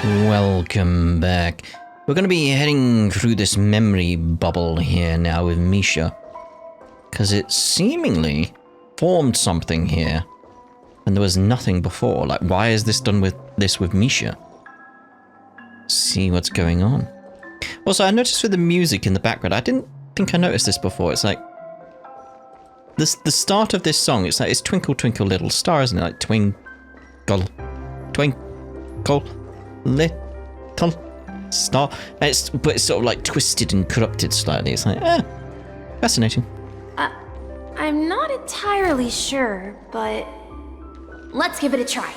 Welcome back. We're going to be heading through this memory bubble here now with Misha. Because it seemingly formed something here. And there was nothing before. Like, why is this done with Misha? See what's going on. Also, I noticed with the music in the background, I didn't think I noticed this before. It's like, the start of this song, it's like, it's Twinkle Twinkle Little Star, isn't it? Like, twinkle, twinkle, little star. But it's sort of like twisted and corrupted slightly. It's like, fascinating. I'm not entirely sure, but let's give it a try.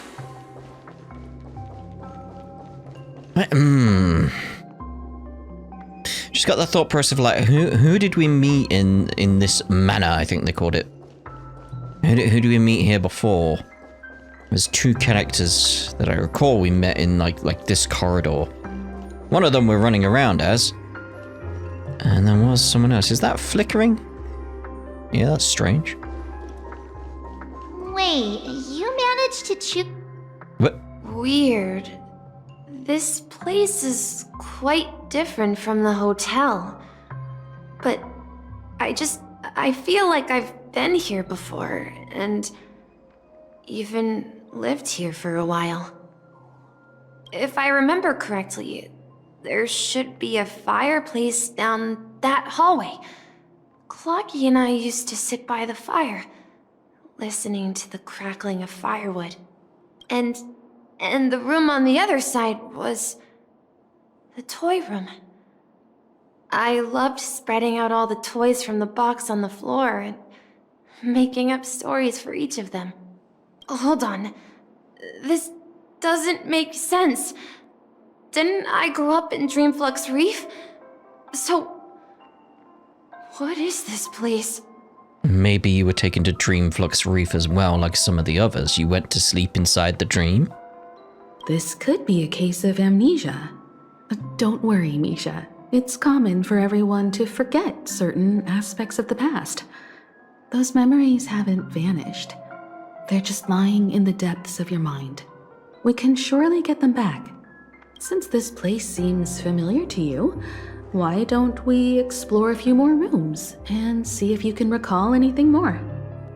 Just got that thought process of like, who did we meet in this manor? I think they called it. Who did we meet here before? There's two characters that I recall we met in like this corridor. One of them we're running around as, and there was someone else. Is that flickering? Yeah, that's strange. Wait, you managed to choose? What? Weird. This place is quite different from the hotel. But I feel like I've been here before, and even lived here for a while. If I remember correctly, there should be a fireplace down that hallway. Clocky and I used to sit by the fire, listening to the crackling of firewood. And the room on the other side was the toy room. I loved spreading out all the toys from the box on the floor and making up stories for each of them. Hold on. This doesn't make sense. Didn't I grow up in Dreamflux Reef? So, what is this place? Maybe you were taken to Dreamflux Reef as well, like some of the others. You went to sleep inside the dream? This could be a case of amnesia. But don't worry, Misha. It's common for everyone to forget certain aspects of the past. Those memories haven't vanished. They're just lying in the depths of your mind. We can surely get them back. Since this place seems familiar to you, why don't we explore a few more rooms and see if you can recall anything more?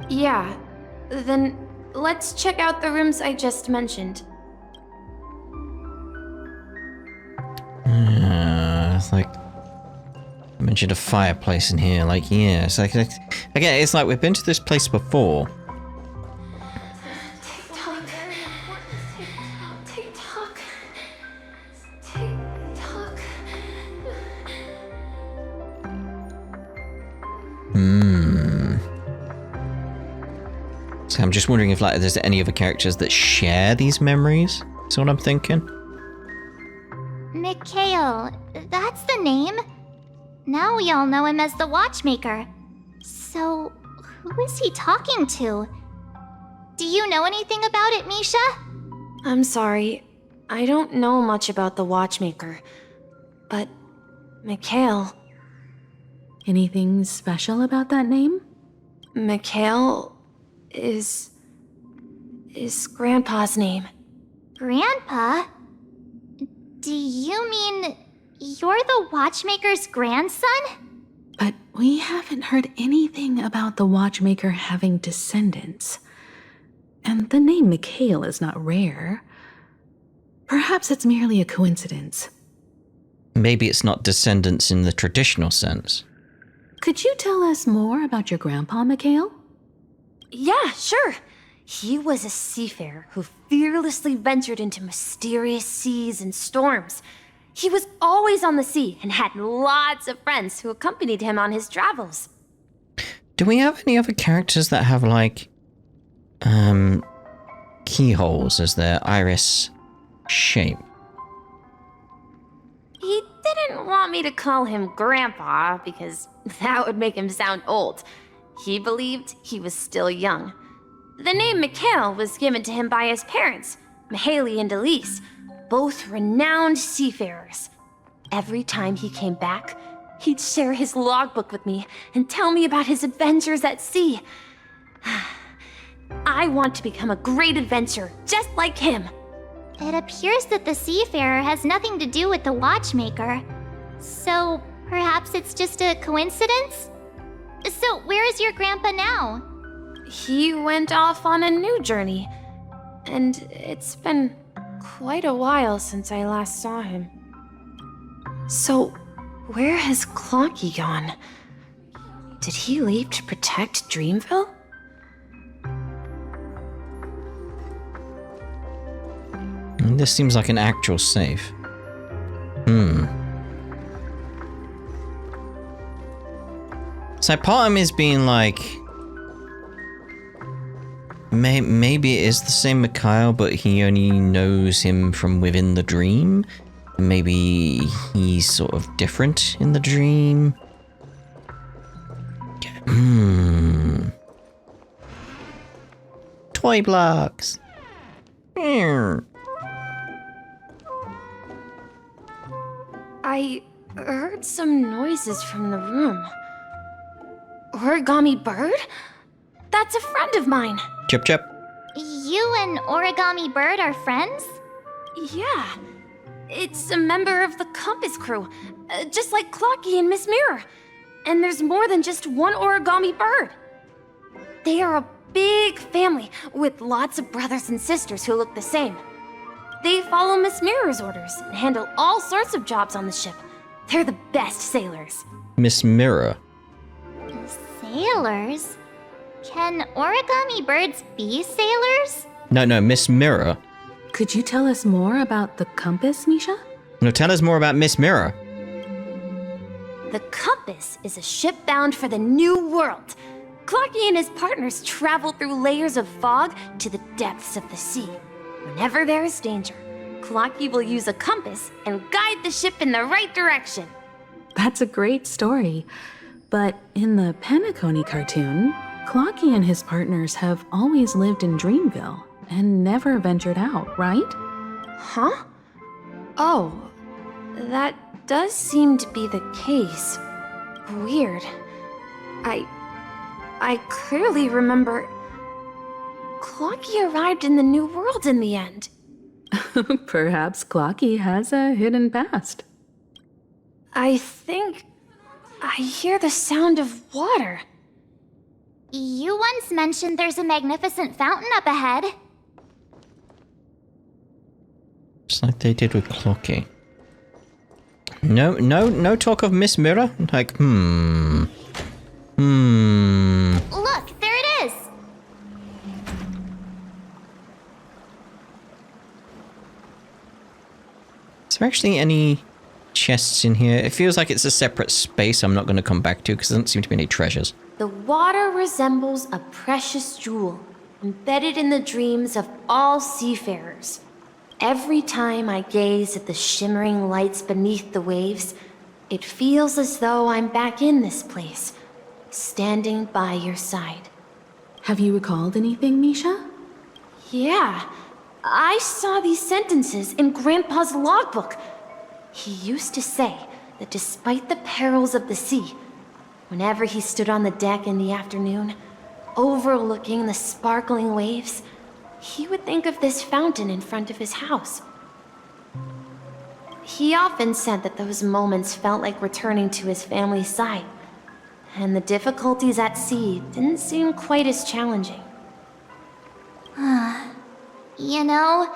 Yeah, then let's check out the rooms I just mentioned. It's like, I mentioned a fireplace in here. Like, yeah, it's like again, it's like we've been to this place before. So I'm just wondering if like there's any other characters that share these memories. That's what I'm thinking. Mikhail, that's the name. Now we all know him as the Watchmaker. So, who is he talking to? Do you know anything about it, Misha? I'm sorry. I don't know much about the Watchmaker. But, Mikhail... Anything special about that name? Mikhail is Grandpa's name. Grandpa? Do you mean you're the Watchmaker's grandson? But we haven't heard anything about the Watchmaker having descendants. And the name Mikhail is not rare. Perhaps it's merely a coincidence. Maybe it's not descendants in the traditional sense. Could you tell us more about your grandpa, Mikhail? Yeah, sure. He was a seafarer who fearlessly ventured into mysterious seas and storms. He was always on the sea and had lots of friends who accompanied him on his travels. Do we have any other characters that have like keyholes as their iris shape? He didn't want me to call him Grandpa because that would make him sound old. He believed he was still young. The name Mikhail was given to him by his parents, Mihaly and Elise, both renowned seafarers. Every time he came back, he'd share his logbook with me and tell me about his adventures at sea. I want to become a great adventurer, just like him. It appears that the seafarer has nothing to do with the Watchmaker. So, perhaps it's just a coincidence? So, where is your grandpa now? He went off on a new journey, and it's been quite a while since I last saw him. So, where has Clocky gone? Did he leave to protect Dreamville? This seems like an actual safe. So part of me is being like, maybe it is the same Mikhail, but he only knows him from within the dream. Maybe he's sort of different in the dream. Toy blocks. I heard some noises from the room. Origami Bird? That's a friend of mine. Chip chip. You and Origami Bird are friends? Yeah. It's a member of the Compass crew, just like Clocky and Miss Mirror. And there's more than just one Origami Bird. They are a big family with lots of brothers and sisters who look the same. They follow Miss Mirror's orders and handle all sorts of jobs on the ship. They're the best sailors. Miss Mirror. Sailors? Can origami birds be sailors? No, Miss Mirror. Could you tell us more about the compass, Misha? No, tell us more about Miss Mirror. The Compass is a ship bound for the New World. Clocky and his partners travel through layers of fog to the depths of the sea. Whenever there is danger, Clocky will use a compass and guide the ship in the right direction. That's a great story. But in the Penacony cartoon, Clocky and his partners have always lived in Dreamville and never ventured out, right? Huh? Oh, that does seem to be the case. Weird. I clearly remember Clocky arrived in the New World in the end. Perhaps Clocky has a hidden past. I think I hear the sound of water. You once mentioned there's a magnificent fountain up ahead. Just like they did with Clocky. No talk of Miss Mirror? Like, Look, there it is! Is there actually any chests in here? It feels like it's a separate space I'm not going to come back to because there doesn't seem to be any treasures. The water resembles a precious jewel, embedded in the dreams of all seafarers. Every time I gaze at the shimmering lights beneath the waves, it feels as though I'm back in this place, standing by your side. Have you recalled anything, Misha? Yeah, I saw these sentences in Grandpa's logbook. He used to say that despite the perils of the sea, whenever he stood on the deck in the afternoon, overlooking the sparkling waves, he would think of this fountain in front of his house. He often said that those moments felt like returning to his family's side, and the difficulties at sea didn't seem quite as challenging. You know,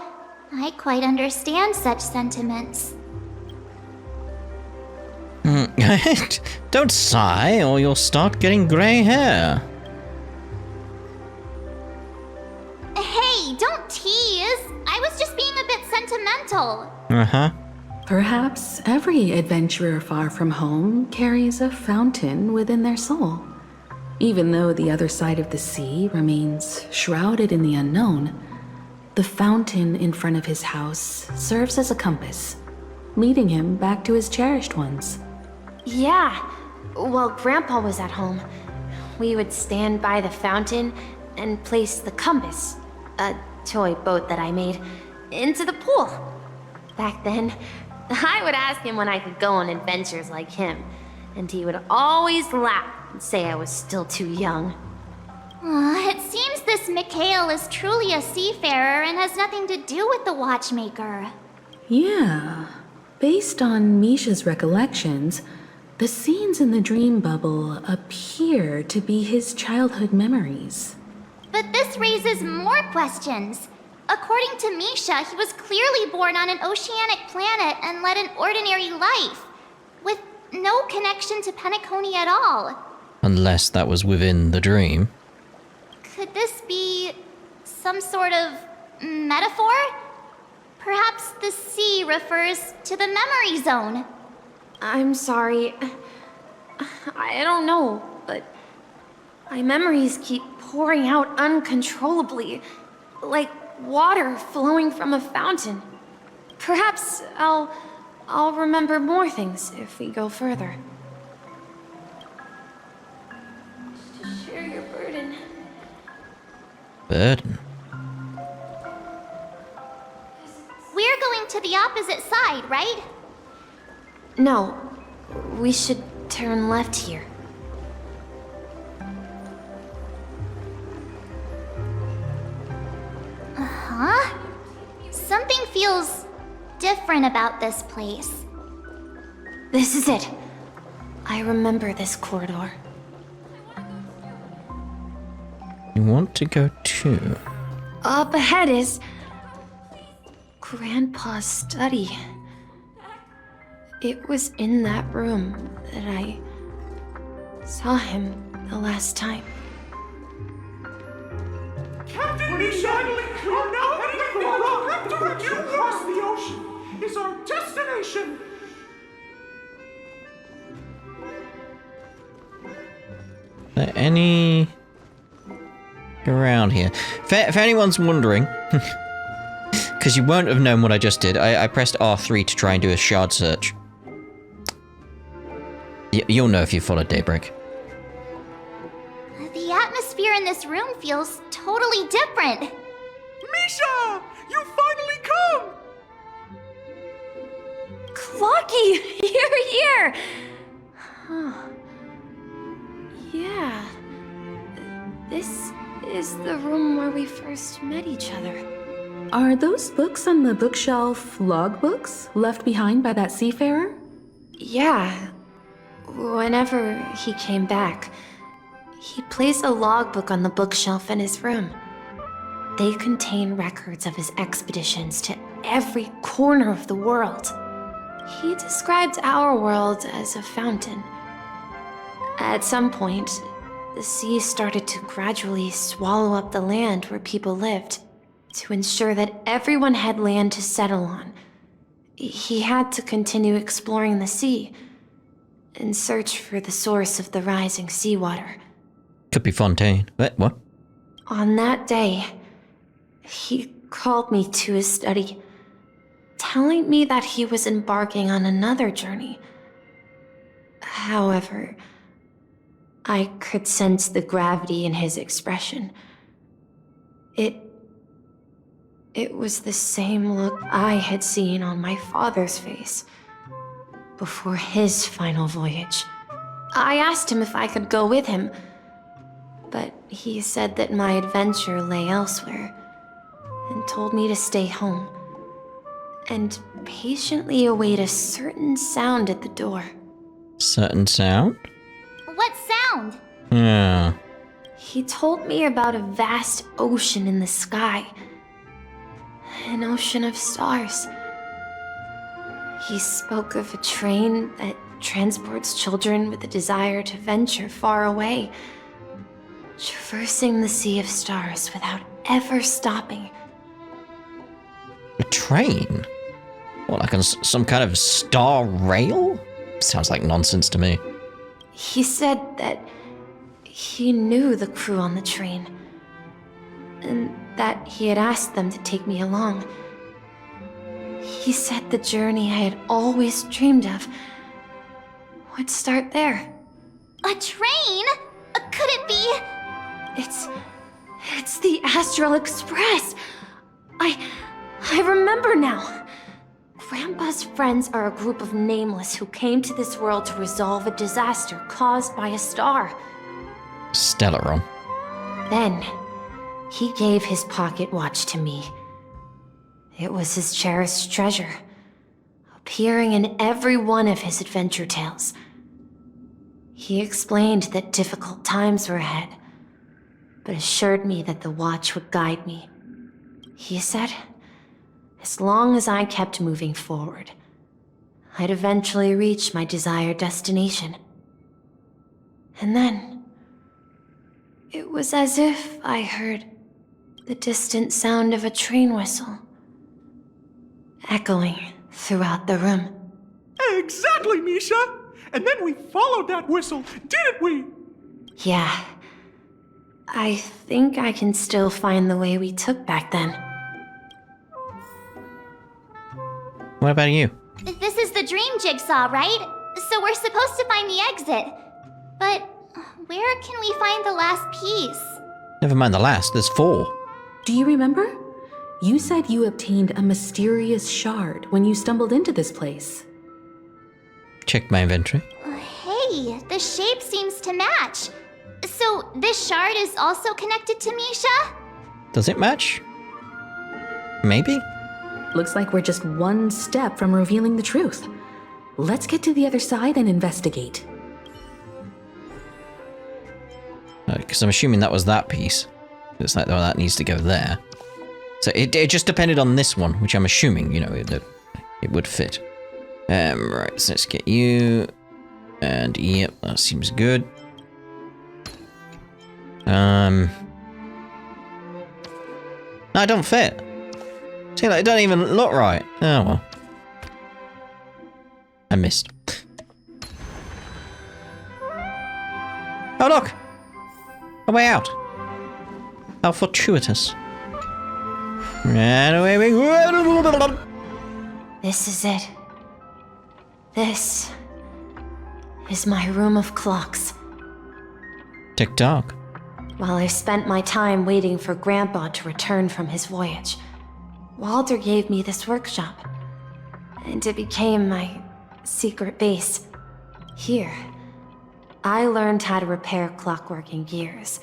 I quite understand such sentiments. Don't sigh or you'll start getting grey hair. Hey, don't tease! I was just being a bit sentimental. Uh-huh. Perhaps every adventurer far from home carries a fountain within their soul. Even though the other side of the sea remains shrouded in the unknown, the fountain in front of his house serves as a compass, leading him back to his cherished ones. Yeah, while Grandpa was at home, we would stand by the fountain and place the compass, a toy boat that I made, into the pool. Back then, I would ask him when I could go on adventures like him, and he would always laugh and say I was still too young. It seems this Mikhail is truly a seafarer and has nothing to do with the Watchmaker. Yeah. Based on Misha's recollections, the scenes in the dream bubble appear to be his childhood memories. But this raises more questions. According to Misha, he was clearly born on an oceanic planet and led an ordinary life, with no connection to Penacony at all. Unless that was within the dream. Could this be some sort of metaphor? Perhaps the sea refers to the memory zone. I'm sorry. I don't know, but my memories keep pouring out uncontrollably, like water flowing from a fountain. Perhaps I'll remember more things if we go further. Share your burden. Burden? We're going to the opposite side, right? No, we should turn left here. Huh? Something feels different about this place. This is it. I remember this corridor. You want to go too? Up ahead is Grandpa's study. It was in that room that I saw him the last time. Captain Misha, we're now heading for the rock direction across the ocean is our destination. There any around here? If anyone's wondering, because you won't have known what I just did, I pressed R3 to try and do a shard search. You'll know if you followed Daybreak. The atmosphere in this room feels totally different. Misha, you finally come! Clocky, you're here! Huh. Yeah. This is the room where we first met each other. Are those books on the bookshelf logbooks left behind by that seafarer? Yeah. Whenever he came back, he placed a logbook on the bookshelf in his room. They contain records of his expeditions to every corner of the world. He described our world as a fountain. At some point, the sea started to gradually swallow up the land where people lived. To ensure that everyone had land to settle on, he had to continue exploring the sea and search for the source of the rising seawater. Could be Fontaine. What? On that day, he called me to his study, telling me that he was embarking on another journey. However, I could sense the gravity in his expression. It was the same look I had seen on my father's face before his final voyage. I asked him if I could go with him, but he said that my adventure lay elsewhere and told me to stay home and patiently await a certain sound at the door. Certain sound? What sound? Yeah. He told me about a vast ocean in the sky. An ocean of stars. He spoke of a train that transports children with a desire to venture far away, traversing the sea of stars without ever stopping. A train? What, like some kind of Star Rail? Sounds like nonsense to me. He said that he knew the crew on the train, and that he had asked them to take me along. He said the journey I had always dreamed of would start there. A train? Could it be? It's the Astral Express. I remember now. Grandpa's friends are a group of nameless who came to this world to resolve a disaster caused by a star. Stellaron. Then, He gave his pocket watch to me. It was his cherished treasure, appearing in every one of his adventure tales. He explained that difficult times were ahead, but assured me that the watch would guide me. He said, as long as I kept moving forward, I'd eventually reach my desired destination. And then, it was as if I heard the distant sound of a train whistle, echoing throughout the room. Exactly, Misha! And then we followed that whistle, didn't we? Yeah. I think I can still find the way we took back then. What about you? This is the dream jigsaw, right? So we're supposed to find the exit. But where can we find the last piece? Never mind the last, there's 4. Do you remember? You said you obtained a mysterious shard when you stumbled into this place. Check my inventory. Hey, the shape seems to match. So this shard is also connected to Misha? Does it match? Maybe? Looks like we're just one step from revealing the truth. Let's get to the other side and investigate. Because I'm assuming that was that piece. It's like, oh, that needs to go there. So it just depended on this one, which I'm assuming, you know, it would fit. Right, so let's get you. And yep, that seems good. No, it don't fit. See, like, it don't even look right. Oh, well. I missed. Oh, look! A way out. How fortuitous. And away we go. This is it. This is my room of clocks. Tick-tock. While I spent my time waiting for Grandpa to return from his voyage, Walter gave me this workshop, and it became my secret base. Here, I learned how to repair clockwork and gears,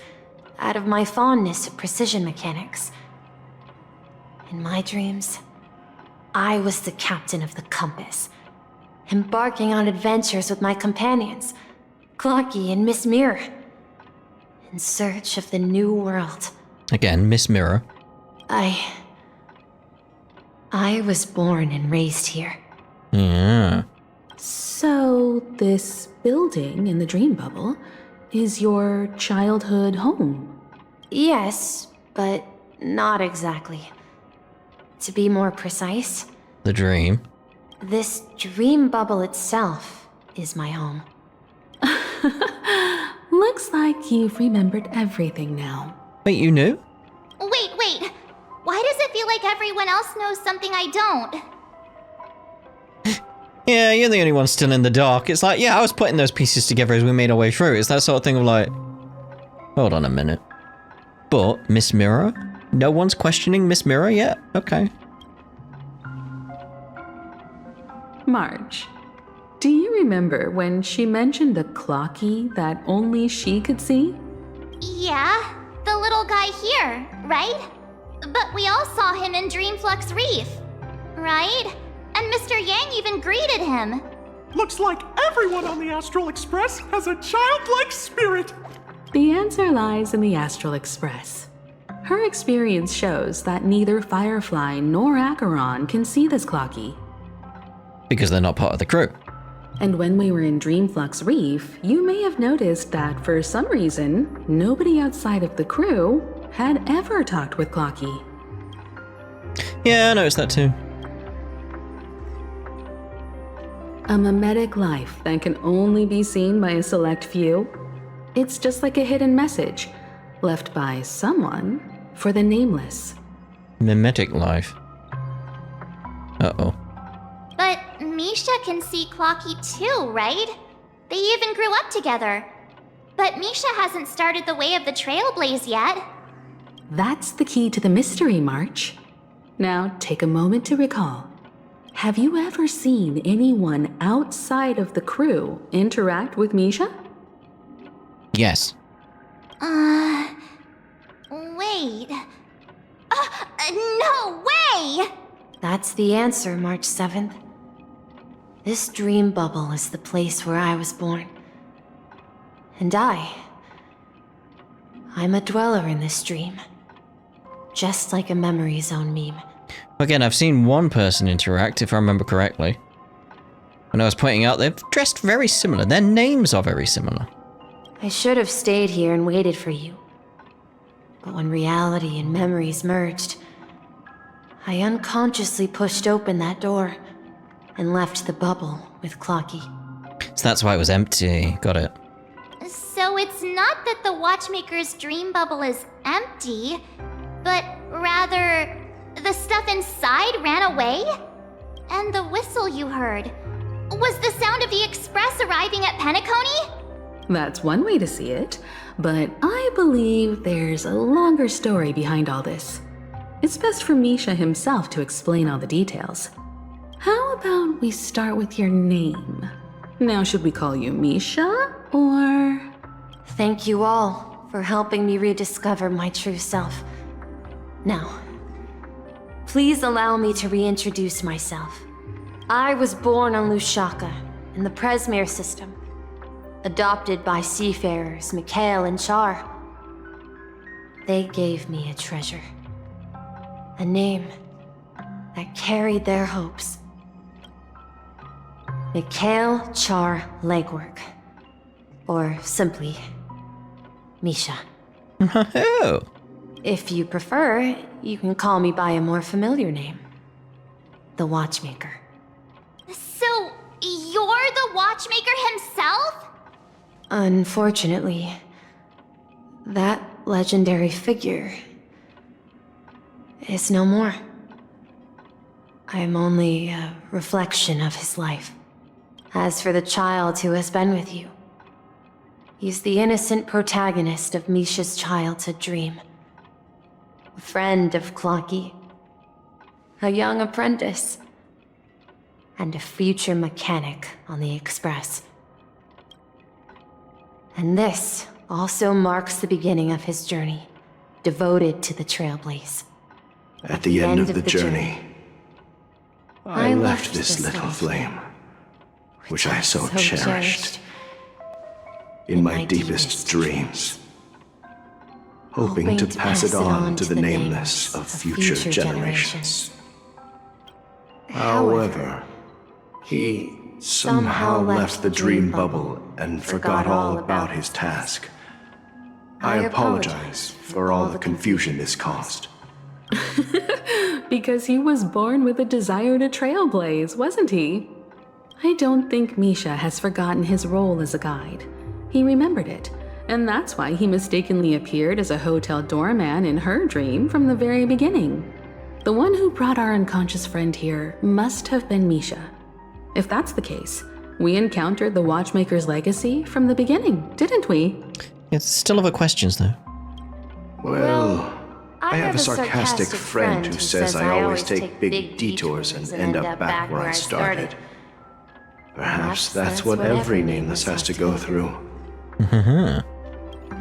out of my fondness of precision mechanics. In my dreams, I was the captain of the compass, embarking on adventures with my companions, Clocky and Miss Mirror, in search of the new world. Again, Miss Mirror. I was born and raised here. Yeah. So, this building in the dream bubble is your childhood home? Yes, but not exactly. To be more precise, The dream. this dream bubble itself is my home. Looks like you've remembered everything now. Wait, you knew? Wait. Why does it feel like everyone else knows something I don't? Yeah, you're the only one still in the dark. It's like, yeah, I was putting those pieces together as we made our way through. It's that sort of thing of like, hold on a minute. But Miss Mirror? No one's questioning Miss Mirror yet? Okay. Marge, do you remember when she mentioned the clocky that only she could see? Yeah, the little guy here, right? But we all saw him in Dreamflux Reef, right? And Mr. Yang even greeted him. Looks like everyone on the Astral Express has a childlike spirit. The answer lies in the Astral Express. Her experience shows that neither Firefly nor Acheron can see this clocky. Because they're not part of the crew. And when we were in Dreamflux Reef, you may have noticed that for some reason, nobody outside of the crew had ever talked with Clocky. Yeah, I noticed that too. A mimetic life that can only be seen by a select few. It's just like a hidden message left by someone for the nameless. Mimetic life. Uh-oh. But Misha can see Clocky too, right? They even grew up together. But Misha hasn't started the way of the Trailblaze yet. That's the key to the mystery, March. Now, take a moment to recall. Have you ever seen anyone outside of the crew interact with Misha? Yes. Wait. Wait. No way! That's the answer, March 7th. This dream bubble is the place where I was born. And I'm a dweller in this dream. Just like a memory zone meme. Again, I've seen one person interact, if I remember correctly. When I was pointing out, they've dressed very similar. Their names are very similar. I should have stayed here and waited for you. But when reality and memories merged, I unconsciously pushed open that door and left the bubble with Clocky. So that's why it was empty. Got it. So it's not that the Watchmaker's dream bubble is empty, but rather the stuff inside ran away? And the whistle you heard was the sound of the express arriving at Penacony? That's one way to see it, but I believe there's a longer story behind all this. It's best for Misha himself to explain all the details. How about we start with your name? Now, should we call you Misha, or...? Thank you all for helping me rediscover my true self. Now, please allow me to reintroduce myself. I was born on Lushaka, in the Presmere system, adopted by seafarers Mikhail and Char. They gave me a treasure, a name that carried their hopes. Mikhail Char Legwork, or simply, Misha. Oh. If you prefer, you can call me by a more familiar name. The Watchmaker. So, you're the Watchmaker himself? Unfortunately, that legendary figure is no more. I'm only a reflection of his life. As for the child who has been with you, he's the innocent protagonist of Misha's childhood dream. A friend of Clocky, a young apprentice, and a future mechanic on the Express. And this also marks the beginning of his journey, devoted to the Trailblaze. At the end of the journey, I left this little flame, which I so cherished, in my deepest dreams, hoping to pass it on to the nameless of future generations. However, he somehow left the dream bubble and forgot all about his task. I apologize for all the confusion this caused. Because he was born with a desire to trailblaze, wasn't he? I don't think Misha has forgotten his role as a guide. He remembered it, and that's why he mistakenly appeared as a hotel doorman in her dream from the very beginning. The one who brought our unconscious friend here must have been Misha. If that's the case, we encountered the Watchmaker's legacy from the beginning, didn't we? Yeah, still other questions, though. Well, I have a sarcastic friend who says I always take big detours and end up back where I started. Perhaps that's what every nameless has to go through.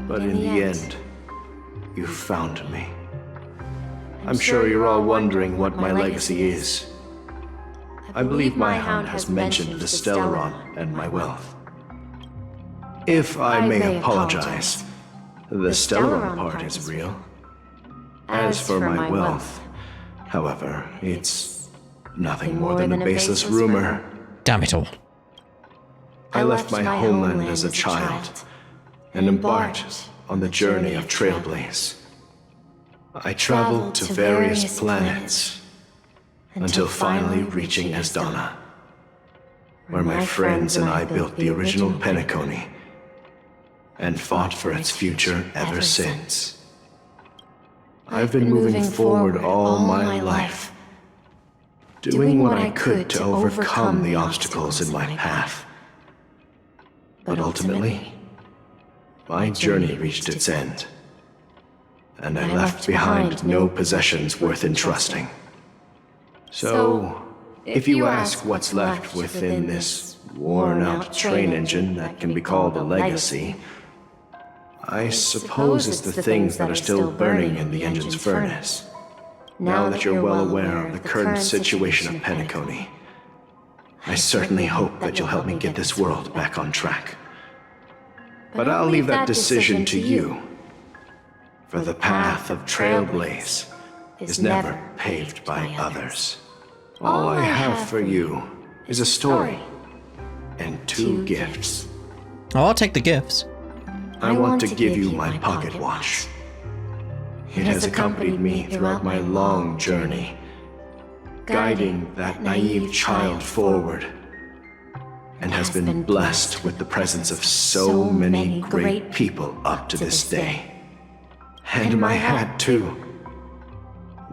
But in the end, you found me. I'm sure you're all wondering what my legacy is. I believe my hound has mentioned the Stellaron and my wealth. If I may apologize, the Stellaron part is real. As for my wealth, however, it's nothing more than a baseless rumor. Damn it all. I left my homeland as a child and embarked on the journey of Trailblaze. I traveled to various planets until finally reaching Esdana, where my friends and I built the original Penacony and fought for its future ever since. I've been moving forward all my life, doing what I could to overcome the obstacles in my path. But ultimately, my journey reached its end, and I left behind no possessions worth entrusting. So, if you ask what's left within this worn-out train engine that can be called a legacy, I suppose it's the things that are still burning in the engine's furnace. Now that you're well aware of the current situation of Penacony, I certainly hope that you'll help me get this world back on track. But I'll leave that decision to you. For the path of Trailblaze is never paved by others. All I have for you is a story and 2 gifts. Oh, I'll take the gifts. I want to give you my pocket watch. It has accompanied me throughout my long journey, guiding that naive child forward, and has been blessed with the presence of so many great people up to this day. And my hat, too.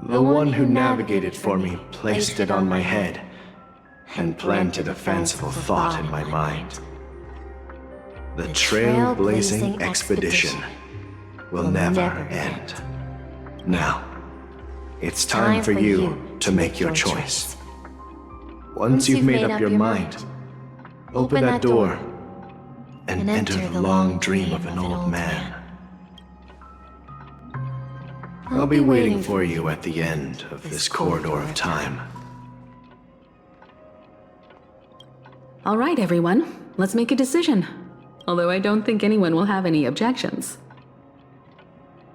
The one who navigated for me placed it on my head and planted a fanciful thought in my mind. The trailblazing expedition will never end. Now, it's time for you to make your choice. Once you've made up your mind, open that door and enter the long dream of an old man. I'll be waiting for you at the end of this corridor of time. All right, everyone. Let's make a decision. Although I don't think anyone will have any objections.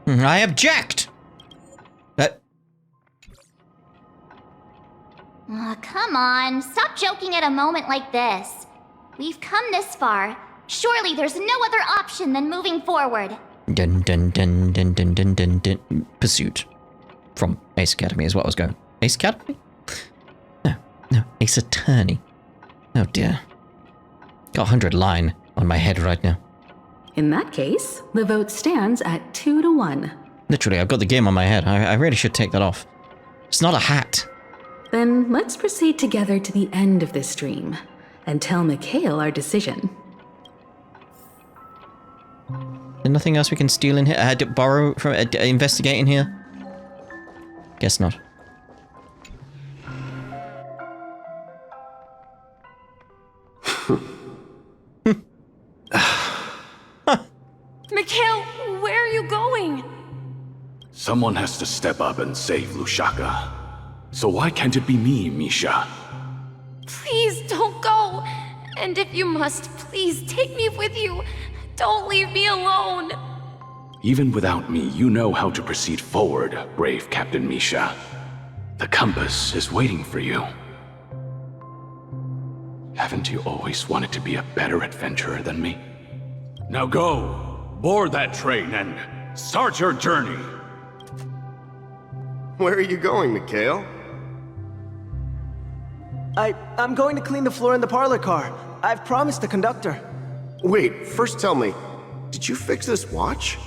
I object! Oh, come on, stop joking at a moment like this. We've come this far. Surely there's no other option than moving forward. Dun dun dun dun dun dun dun dun. Pursuit. From Ace Academy is what I was going. Ace Academy? No, Ace Attorney. Oh dear. Got 100 line on my head right now. In that case, the vote stands at 2-1. Literally, I've got the game on my head. I really should take that off. It's not a hat. Then let's proceed together to the end of this stream and tell Mikhail our decision. There's nothing else we can steal in here? Borrow from, investigate in here? Guess not. Mikhail, where are you going? Someone has to step up and save Lushaka. So why can't it be me, Misha? Please don't go. And if you must, please take me with you. Don't leave me alone. Even without me, you know how to proceed forward, brave Captain Misha. The compass is waiting for you. Haven't you always wanted to be a better adventurer than me? Now go, board that train and start your journey. Where are you going, Mikhail? I'm going to clean the floor in the parlor car. I've promised the conductor. Wait, first tell me, did you fix this watch?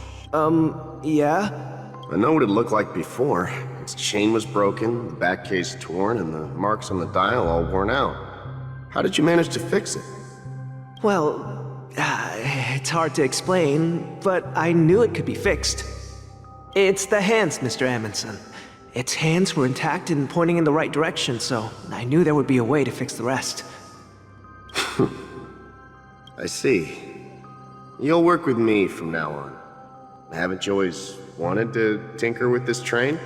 Yeah? I know what it looked like before. Its chain was broken, the back case torn, and the marks on the dial all worn out. How did you manage to fix it? Well, it's hard to explain, but I knew it could be fixed. It's the hands, Mr. Amundsen. Its hands were intact and pointing in the right direction, so I knew there would be a way to fix the rest. I see. You'll work with me from now on. Haven't you always wanted to tinker with this train?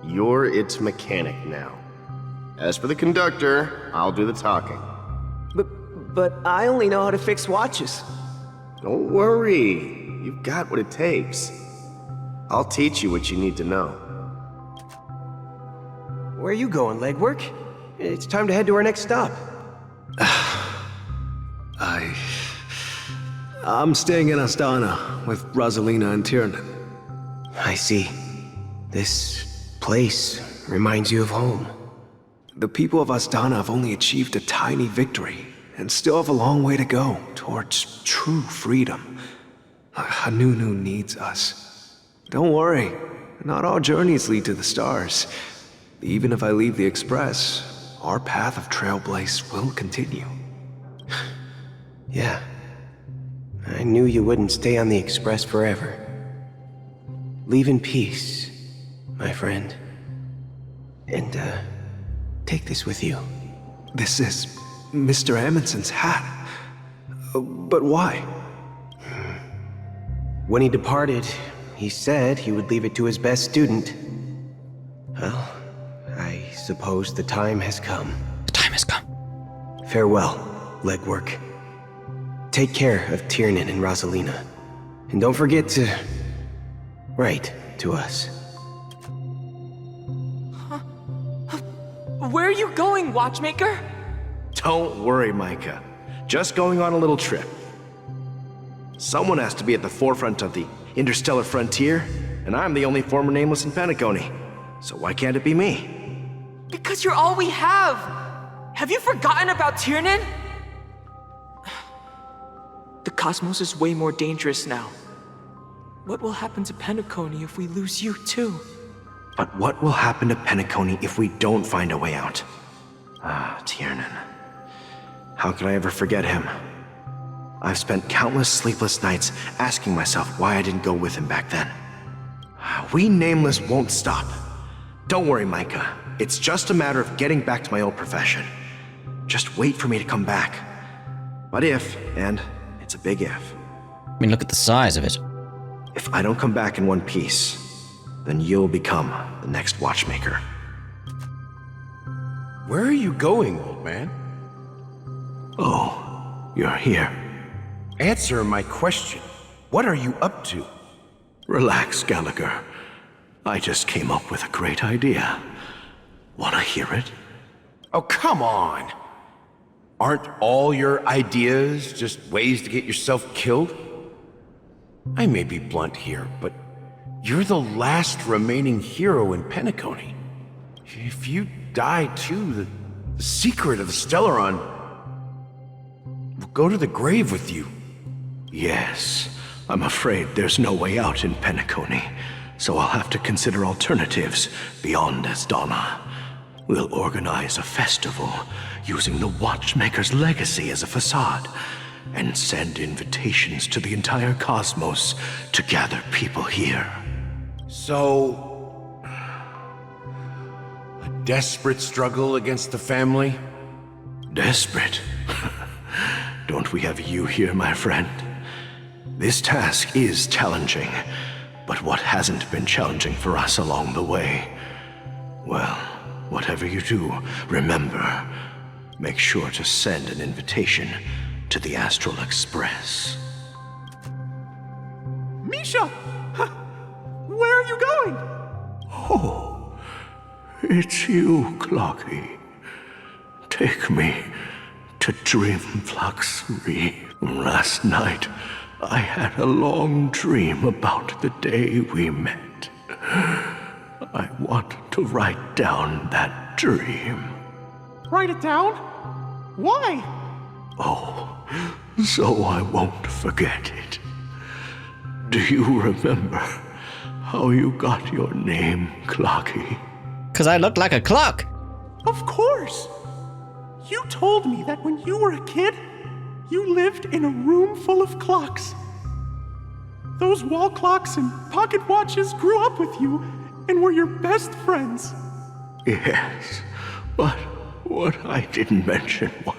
You're its mechanic now. As for the conductor, I'll do the talking. But I only know how to fix watches. Don't worry. You've got what it takes. I'll teach you what you need to know. Where are you going, legwork? It's time to head to our next stop. I'm staying in Astana with Rosalina and Tiernan. I see. This place reminds you of home. The people of Astana have only achieved a tiny victory and still have a long way to go towards true freedom. Hanunu needs us. Don't worry, not all journeys lead to the stars. Even if I leave the Express, our path of Trailblaze will continue. Yeah. I knew you wouldn't stay on the Express forever. Leave in peace, my friend. And, take this with you. This is Mr. Amundsen's hat. But why? When he departed, he said he would leave it to his best student. Well, I suppose the time has come. The time has come. Farewell, legwork. Take care of Tiernan and Rosalina. And don't forget to write to us. Where are you going, Watchmaker? Don't worry, Micah. Just going on a little trip. Someone has to be at the forefront of the interstellar frontier, and I'm the only former Nameless in Penacony. So why can't it be me? Because you're all we have! Have you forgotten about Tiernan? The cosmos is way more dangerous now. What will happen to Penacony if we lose you too? But what will happen to Penacony if we don't find a way out? Ah, Tiernan. How could I ever forget him? I've spent countless sleepless nights asking myself why I didn't go with him back then. We Nameless won't stop. Don't worry, Micah. It's just a matter of getting back to my old profession. Just wait for me to come back. But if, and it's a big if, I mean, look at the size of it. if I don't come back in one piece, then you'll become the next Watchmaker. Where are you going, old man? Oh, you're here. Answer my question. What are you up to? Relax, Gallagher. I just came up with a great idea. Wanna hear it? Oh, come on. Aren't all your ideas just ways to get yourself killed? I may be blunt here, but you're the last remaining hero in Penacony. If you die too, the secret of the Stellaron will go to the grave with you. Yes, I'm afraid there's no way out in Penacony, so I'll have to consider alternatives beyond Asdana. We'll organize a festival using the Watchmaker's legacy as a facade, and send invitations to the entire cosmos to gather people here. So, a desperate struggle against the family? Desperate? Don't we have you here, my friend? This task is challenging, but what hasn't been challenging for us along the way? Well, whatever you do, remember, make sure to send an invitation to the Astral Express. Misha! Where are you going? Oh, it's you, Clocky. Take me to Dreamflux 3. Last night, I had a long dream about the day we met. I want to write down that dream. Write it down? Why? Oh, so I won't forget it. Do you remember how you got your name, Clocky? 'Cause I look like a clock. Of course! You told me that when you were a kid, you lived in a room full of clocks. Those wall clocks and pocket watches grew up with you and were your best friends. Yes, but what I didn't mention was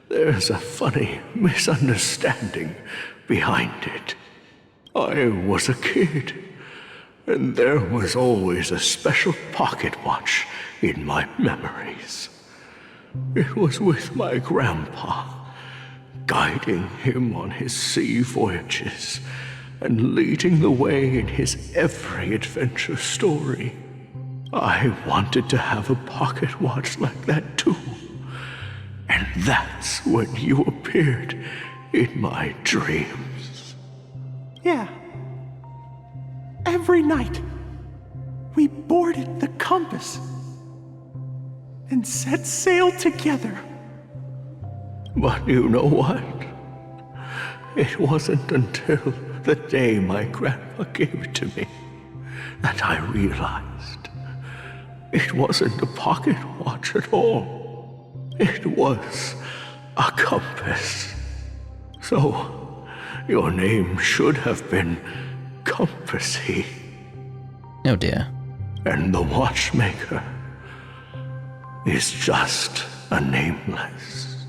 there's a funny misunderstanding behind it. I was a kid, and there was always a special pocket watch in my memories. It was with my grandpa, guiding him on his sea voyages and leading the way in his every adventure story. I wanted to have a pocket watch like that too. And that's when you appeared in my dreams. Yeah. Every night, we boarded the Compass and set sail together. But you know what? It wasn't until the day my grandpa gave it to me that I realized it wasn't a pocket watch at all. It was a compass. So, your name should have been Compassie. Oh dear. And the Watchmaker is just a nameless.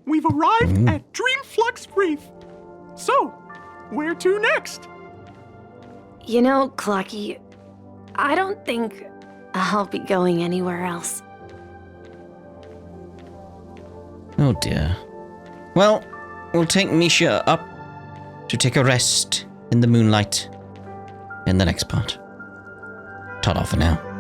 We've we've arrived at Dreamflux Reef. So, where to next? You know, Clocky, I don't think I'll be going anywhere else. Oh dear. Well, we'll take Misha up to take a rest in the moonlight in the next part. Ta-da for now.